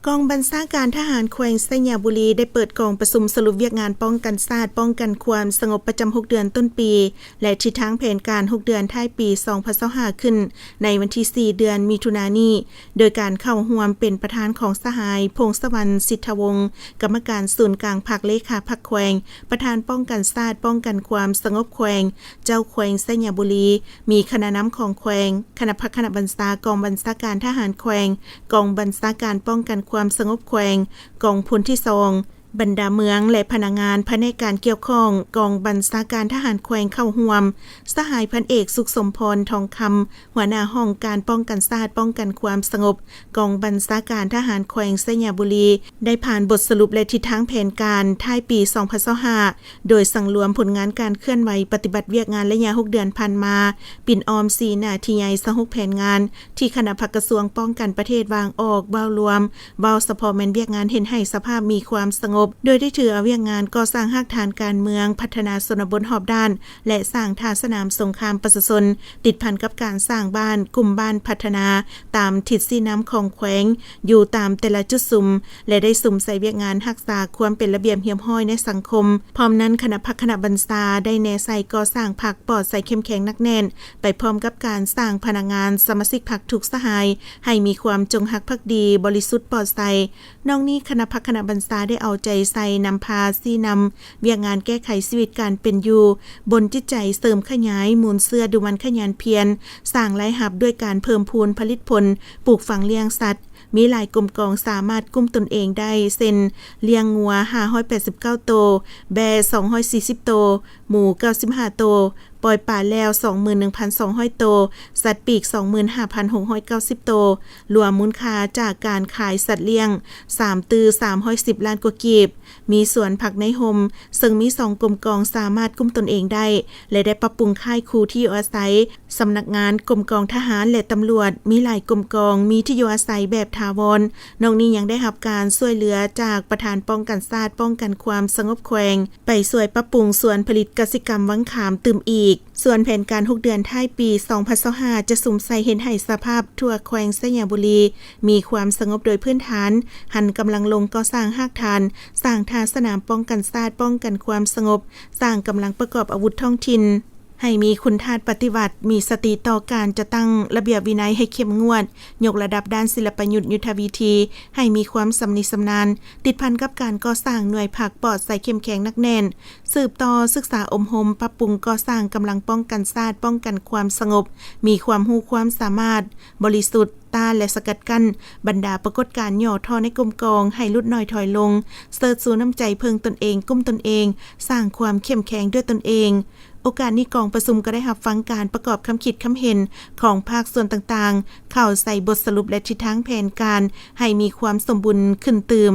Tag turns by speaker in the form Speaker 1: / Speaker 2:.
Speaker 1: กองบัญชาการทหารแขวงไชยบุรีได้เปิดกองประชุมสรุปเวียกงานป้องกันชาติป้องกันความสงบประจำ6เดือนต้นปีและทิศทางแผนการ6เดือนท้ายปี2025ขึ้นในวันที่4เดือนมิถุนายนนี้โดยการเข้าร่วมเป็นประธานของสหายพงศวรรณสิทธวงศ์กรรมการศูนย์กลางภาคเลขาภาคแขวงประธานป้องกันชาติป้องกันความสงบแขวงเจ้าแขวงไชยบุรีมีคณะนำของแขวงคณะพักคณะบัญชากองบัญชาการทหารแขวงกองบัญชาการป้องกันความสงบแขวงกองพลที่2บรรดาเมืองและพนักงานภายในการเกี่ยวข้องกองบัญชาการทหารแขวงเข้าร่วมสหายพันเอกสุขสมพรทองคำหัวหน้าห้องการป้องกันชาติป้องกันความสงบกองบัญชาการทหารแขวงไชยบุรีได้ผ่านบทสรุปและทิศทางแผนการท้ายปี2025โดยสั่งรวมผลงานการเคลื่อนไหวปฏิบัติเวียกงานระยะ6เดือนผ่านมาปิ่นออม4หน้าที่ใหญ่26แผนงานที่คณะพักกระทรวงป้องกันประเทศวางออกเว้ารวมเว้าเฉพาะแม่นเวียกงานเห็นให้สภาพมีความสงบโดยได้ถือเอาเวียกงานก่อสร้างรากฐานการเมืองพัฒนาชนบทรอบด้านและสร้างท่าสนามสงครามประชาชนติดพันกับการสร้างบ้านกลุ่มบ้านพัฒนาตามทิศสีน้ำของแขวงอยู่ตามแต่ละจุดซุมและได้สุ่มใส่เวียกงานรักษาความเป็นระเบียบเรียบร้อยในสังคมพร้อมนั้นคณะพักคณะบัญชาได้แนใส่ก่อสร้างพรรคปลอดใส่เข้มแข็งนักแน่นไปพร้อมกับการสร้างพนักงานสมาชิกพรรคทุกสหายให้มีความจงรักภักดีบริสุทธิ์ปลอดใสนอกนี้คณะพักคณะบัญชาได้เอาใจใส่นำพาซี่นำเวียกงานแก้ไขชีวิตการเป็นอยู่บนจิตใจเสริมขยายมูลเสื้อดูมันขยันเพียรสร้างรายรับด้วยการเพิ่มพูนผลิตผลปลูกฝังเลี้ยงสัตว์มีหลายกลุ่มกองสามารถกุ้มตนเองได้เช่นเลี้ยงงัว589ตัวแบะ240ตัวหมู95ตัวปล่อยป่าแล้ว 21,200 ตัวสัตว์ปีก 25,690 ตัวรวมมูลค่าจากการขายสัตว์เลี้ยง310 ล้านกว่ากีบมีสวนผักในโฮมซึ่งมี2กรมกองสามารถกุ้มตนเองได้และได้ปรับปรุงค่ายครูที่อยู่อาศัยสำนักงานกรมกองทหารและตำรวจมีหลายกรมกองมีที่อยู่อาศัยแบบถาวรนอกนี้ยังได้รับการช่วยเหลือจากประธานป้องกันชาติป้องกันความสงบแขวงไปช่วยปรับปรุงสวนผลิตกสิกรรมวังขามตื่มอีกส่วนแผนการ6เดือนท้ายปี2025จะสุ่มใส่เห็นให้สภาพทั่วแขวงไชยบุรีมีความสงบโดยพื้นฐานหันกำลังลงก่อสร้างรากฐานสร้างท่าสนามป้องกันชาติป้องกันความสงบสร้างกำลังประกอบอาวุธท้องถิ่นให้มีคุณธาตุปฏิบัติมีสติต่อการจะตั้งระเบียบวินัยให้เข้มงวดยกระดับด้านศิลปยุทธยุทธวิธีให้มีความสำนิชำนาญติดพันกับการก่อสร้างหน่วยภาคปลอดใส่เข้มแข็งนักแน่นสืบต่อศึกษาอมหมปรับปรุงก่อสร้างกำลังป้องกันชาติป้องกันความสงบมีความรู้ความสามารถบริสุทธิ์ต้านและสกัดกั้นบรรดาปรากฏการณ์ย่อท่อในกรมกองให้ลดน้อยถอยลงเสิร์ชสู่น้ำใจเพิงตนเองกุ้มตนเองสร้างความเข้มแข็งด้วยตนเองโอกาสนี้กองประชุมก็ได้รับฟังการประกอบคำคิดคำเห็นของภาคส่วนต่างๆเข้าใส่บทสรุปและทิศทางแผนการให้มีความสมบูรณ์ขึ้นเติม